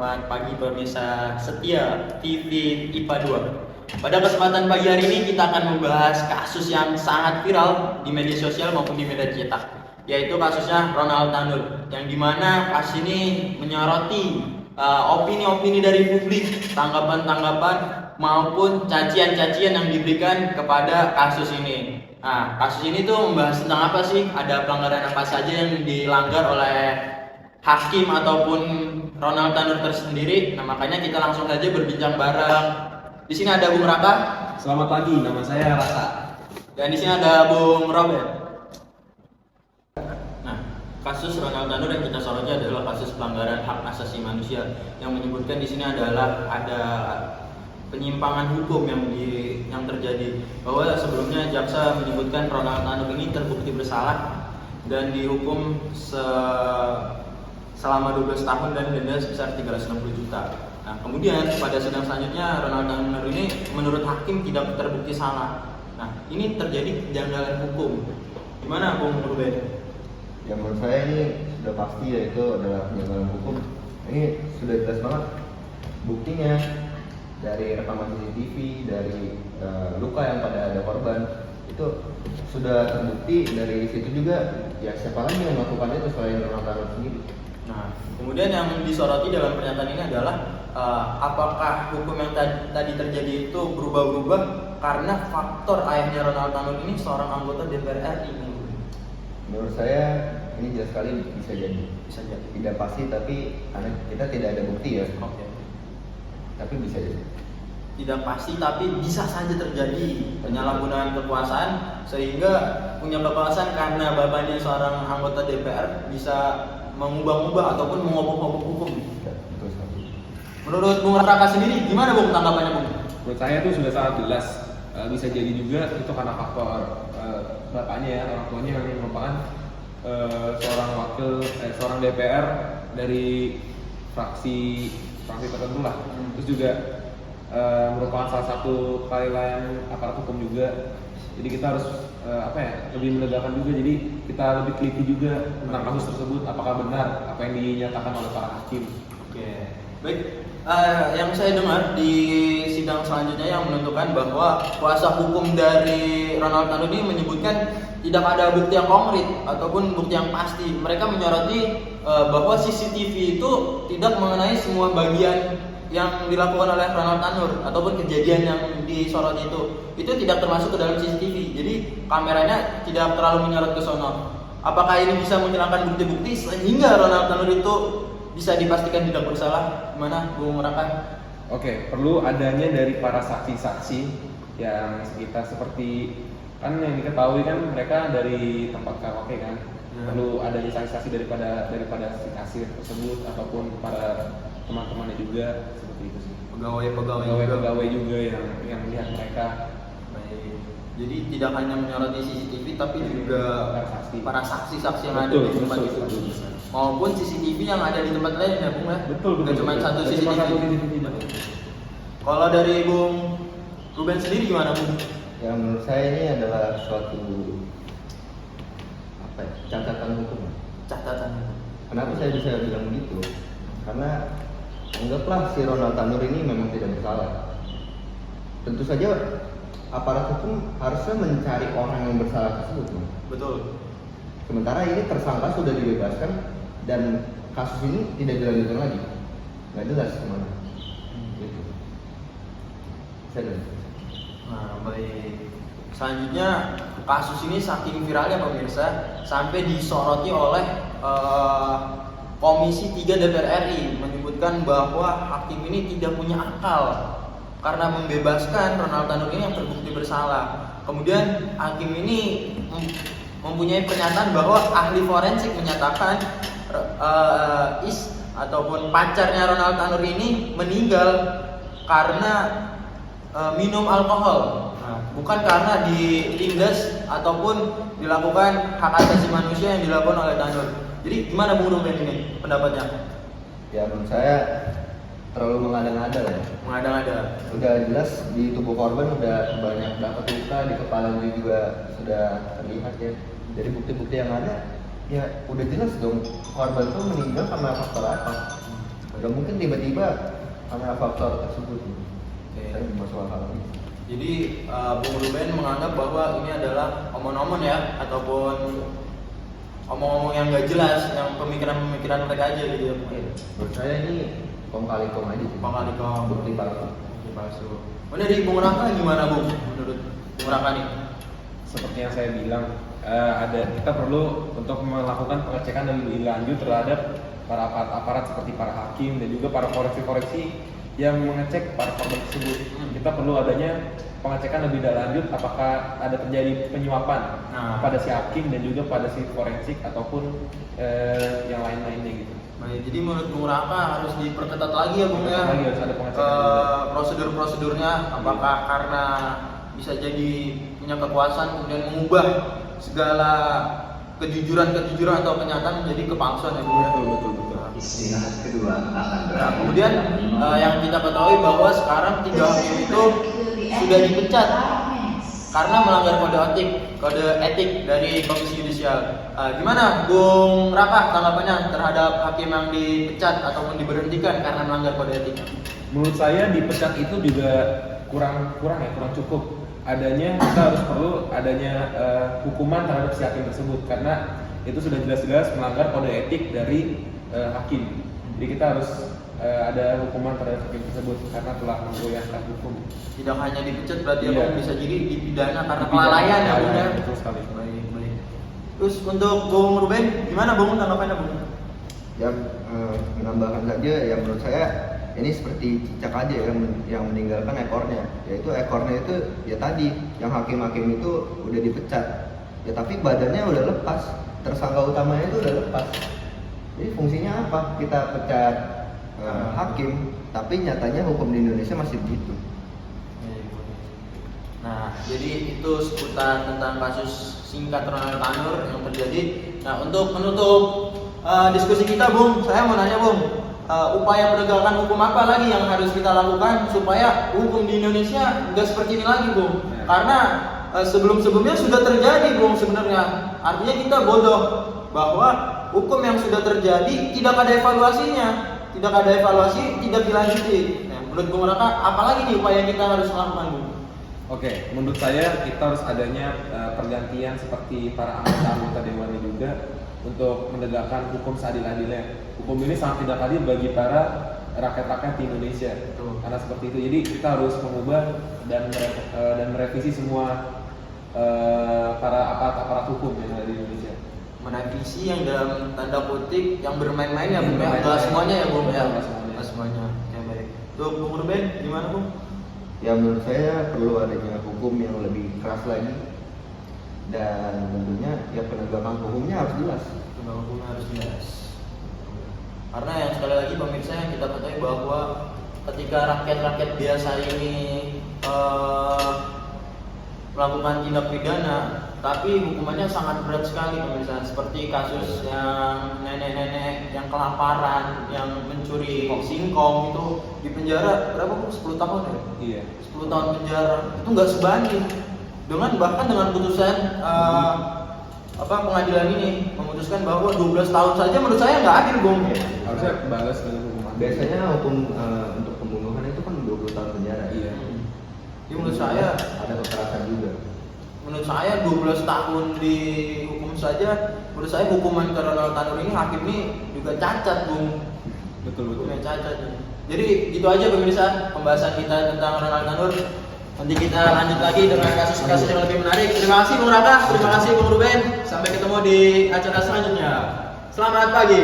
Selamat pagi pemirsa setia TV IPA 2. Pada kesempatan pagi hari ini kita akan membahas kasus yang sangat viral di media sosial maupun di media cetak, yaitu kasusnya Ronald Tanur, yang dimana kasus ini menyoroti opini-opini dari publik, tanggapan-tanggapan maupun cacian-cacian yang diberikan kepada kasus ini. Nah, kasus ini tuh membahas tentang apa sih? Ada pelanggaran apa saja yang dilanggar oleh hakim ataupun Ronald Tanur tersendiri. Nah, makanya kita langsung saja berbincang bareng. Di sini ada Bung Raka. Selamat pagi, nama saya Rasa. Dan di sini ada Bung Robert. Nah, kasus Ronald Tanur yang kita soroti adalah kasus pelanggaran hak asasi manusia, yang menyebutkan di sini adalah ada penyimpangan hukum yang terjadi, bahwa sebelumnya jaksa menyebutkan Ronald Tanur ini terbukti bersalah dan dihukum selama 12 tahun dan denda sebesar 360 juta. Nah, kemudian pada sidang selanjutnya Ronald Tanur ini menurut hakim tidak terbukti salah. Nah, ini terjadi kejanggalan hukum. Gimana Bung Ruben? Ya, menurut saya ini sudah pasti, yaitu adalah kejanggalan hukum. Ini sudah jelas banget buktinya dari rekaman CCTV, dari luka yang pada ada korban, itu sudah terbukti. Dari situ juga ya siapa lagi yang melakukannya itu selain Ronald Tanur sendiri. Nah, kemudian yang disoroti dalam pernyataan ini adalah apakah hukum yang tadi terjadi itu berubah-ubah karena faktor ayahnya Ronald Tanur ini seorang anggota DPR RI. Menurut saya ini jelas sekali bisa jadi. Bisa jadi. Tidak pasti, tapi karena kita tidak ada bukti ya. Oke. Tapi bisa jadi. Tidak pasti tapi bisa saja terjadi penyalahgunaan kekuasaan, sehingga punya kekuasaan karena bapaknya seorang anggota DPR bisa mengubah-ubah ataupun mengobok-obok hukum. Ya, betul sekali. Menurut Bung Raka sendiri gimana Bung tanggapannya Bung? Menurut saya itu sudah sangat jelas. Bisa jadi juga itu karena faktor bapaknya ya, orang tuanya yang merupakan seorang DPR dari fraksi tertentu lah. Terus juga merupakan salah satu kelalaian aparat hukum juga. Jadi kita harus lebih menegakkan juga. Jadi kita lebih teliti juga tentang kasus tersebut, apakah benar apa yang dinyatakan oleh para hakim. Oke, baik. Yang saya dengar di sidang selanjutnya yang menentukan bahwa kuasa hukum dari Ronald Tanur ini menyebutkan tidak ada bukti yang konkret ataupun bukti yang pasti. Mereka menyoroti bahwa CCTV itu tidak mengenai semua bagian yang dilakukan oleh Ronald Tanur ataupun kejadian yang disorot itu tidak termasuk ke dalam CCTV. Jadi kameranya tidak terlalu menyorot ke sono. Apakah ini bisa menghilangkan bukti-bukti sehingga Ronald Tanur itu bisa dipastikan tidak bersalah? Gimana Bung Raka? Oke, perlu adanya dari para saksi-saksi yang sekitar, seperti kan yang diketahui kan mereka dari tempat karaoke kan. Perlu adanya saksi-saksi daripada si kasir tersebut ataupun para teman-temannya juga, seperti itu sih. Pegawai juga yang melihat mereka. Baik. Jadi tidak hanya menyoroti CCTV tapi juga para saksi-saksi yang ada di tempat itu. Maupun CCTV yang ada di tempat lain ya Bung ya. Betul. Bukan cuma satu Cuma CCTV. satu CCTV. Kalau dari Bung Ruben sendiri gimana Bung? Yang menurut saya ini adalah suatu catatan hukum. Catatan. Kenapa saya bisa bilang begitu? Karena anggaplah si Ronald Tanur ini memang tidak bersalah. Tentu saja aparat hukum harusnya mencari orang yang bersalah tersebut. Betul. Sementara ini tersangka sudah dibebaskan dan kasus ini tidak dilanjutkan lagi. Nggak jelas kemana. Gitu. Saya Nah, baik. Selanjutnya kasus ini saking viralnya pemirsa sampai disoroti oleh Komisi 3 DPR RI, menyebutkan bahwa hakim ini tidak punya akal karena membebaskan Ronald Tanur ini yang terbukti bersalah. Kemudian hakim ini mempunyai pernyataan bahwa ahli forensik menyatakan ataupun pacarnya Ronald Tanur ini meninggal karena minum alkohol. Nah, bukan karena ditindas ataupun dilakukan hak asasi manusia yang dilakukan oleh Tanur. Jadi gimana Bung Ruben ini pendapatnya? Ya, menurut saya terlalu mengada-ngada ya. Mengada-ngada. Udah jelas di tubuh korban udah banyak dapat luka, di kepala dia juga sudah terlihat ya. Jadi bukti-bukti yang ada ya udah jelas dong korban itu meninggal karena faktor apa. Gak mungkin tiba-tiba karena faktor tersebut. Oke. Saya masuk akal lagi. Jadi Bung Ruben menganggap bahwa ini adalah omon-omon ya, ataupun omong-omong yang nggak jelas, yang pemikiran-pemikiran mereka aja gitu ya. Menurut saya ini kong kali kong aja sih. Kong kali kong. Bukti palsu. Palsu. Dari Bung Raka gimana Bung? Menurut Bung Raka nih? Seperti yang saya bilang, kita perlu untuk melakukan pengecekan lebih lanjut terhadap para aparat seperti para hakim dan juga para koreksi-koreksi yang mengecek para korban tersebut. Kita perlu adanya pengecekan lebih lanjut apakah ada terjadi penyuapan pada si hakim dan juga pada si forensik ataupun yang lain-lainnya gitu. Baik, jadi menurut Bung Raka harus diperketat lagi ya Bung ya. Lagi harus ada pengecekan prosedur-prosedurnya, apakah karena bisa jadi punya kekuasaan kemudian mengubah segala kejujuran atau kenyataan menjadi kepalsuan ya Bung ya. Betul. Istirahat kedua akan Nah, kemudian yang kita ketahui bahwa sekarang 3 hakim itu sudah dipecat karena melanggar kode etik dari Komisi Yudisial. Gimana Bung Raka tanggapannya terhadap hakim yang dipecat ataupun diberhentikan karena melanggar kode etik? Menurut saya dipecat itu juga kurang cukup. Kita harus perlu adanya hukuman terhadap si hakim tersebut karena itu sudah jelas-jelas melanggar kode etik dari hakim. Jadi kita harus ada hukuman terhadap hakim tersebut karena telah menggoyahkan hukum. Tidak hanya dipecat berarti Iya. ya Bung, bisa jadi dipidana karena kelalaian ya Bung ya. Betul sekali. Baik. Terus untuk Bung Ruben gimana Bung tanggapannya Bung? Yang menambahkan saja yang menurut saya ini seperti cicak aja yang meninggalkan ekornya, yaitu ekornya itu ya tadi yang hakim-hakim itu udah dipecat ya, tapi badannya udah lepas, tersangka utamanya itu udah lepas. Jadi fungsinya apa kita pecat hakim tapi nyatanya hukum di Indonesia masih begitu. Nah, jadi itu seputar tentang kasus singkat Ronald Tanur yang terjadi. Nah, untuk menutup diskusi kita, Bung, saya mau nanya, Bung, upaya penegakan hukum apa lagi yang harus kita lakukan supaya hukum di Indonesia nggak seperti ini lagi, Bung? Karena sebelum-sebelumnya sudah terjadi, Bung, sebenarnya. Artinya kita bodoh bahwa hukum yang sudah terjadi tidak ada evaluasinya, tidak dilanjuti. Nah, menurut Bung Raka, apalagi nih upaya yang kita harus lakukan, Bung? Oke, menurut saya kita harus adanya pergantian seperti para anggota dewan juga untuk menegakkan hukum seadil-adilnya. Hukum ini sangat tidak adil bagi para rakyat-rakyat di Indonesia. Betul. Karena seperti itu, jadi kita harus mengubah dan merevisi semua para aparat hukum yang ada di Indonesia. Merevisi yang dalam tanda kutip yang bermain-main ya, Bung, ya? Bermain-main. Nggak semuanya ya, Bung, ya? Nggak semuanya. Nggak semuanya. Ya, baik. Tuh, Bung Ruben, gimana, Bung? Ya menurut saya perlu adanya hukum yang lebih keras lagi, dan tentunya ya penegakan hukumnya harus jelas. Tentang hukumnya harus jelas. Karena yang sekali lagi pemirsa yang kita ketahui bahwa ketika rakyat-rakyat biasa ini melakukan tindak pidana, tapi hukumannya sangat berat sekali pemirsa. Seperti kasus yang nenek-nenek yang kelaparan, yang mencuri singkong itu di penjara berapa, Bung? 10 tahun ya? Iya. 10 tahun penjara itu nggak sebanding bahkan dengan putusan pengadilan ini memutuskan bahwa 12 tahun saja menurut saya nggak adil, Bung. Harusnya balas dengan hukuman. Biasanya hukum untuk pembunuhan itu kan 20 tahun penjara. Iya. Jadi menurut saya ada kekerasan juga. Menurut saya 12 tahun dihukum saja, menurut saya hukuman ke Ronald Tanur ini hakim ini juga cacat, Bung. Betul. Hukumnya cacat. Jadi gitu aja pemirsa pembahasan kita tentang Ronald Tanur. Nanti kita lanjut lagi dengan kasus-kasus yang lebih menarik. Terima kasih Bung Raka, terima kasih Bung Ruben. Sampai ketemu di acara selanjutnya. Selamat pagi.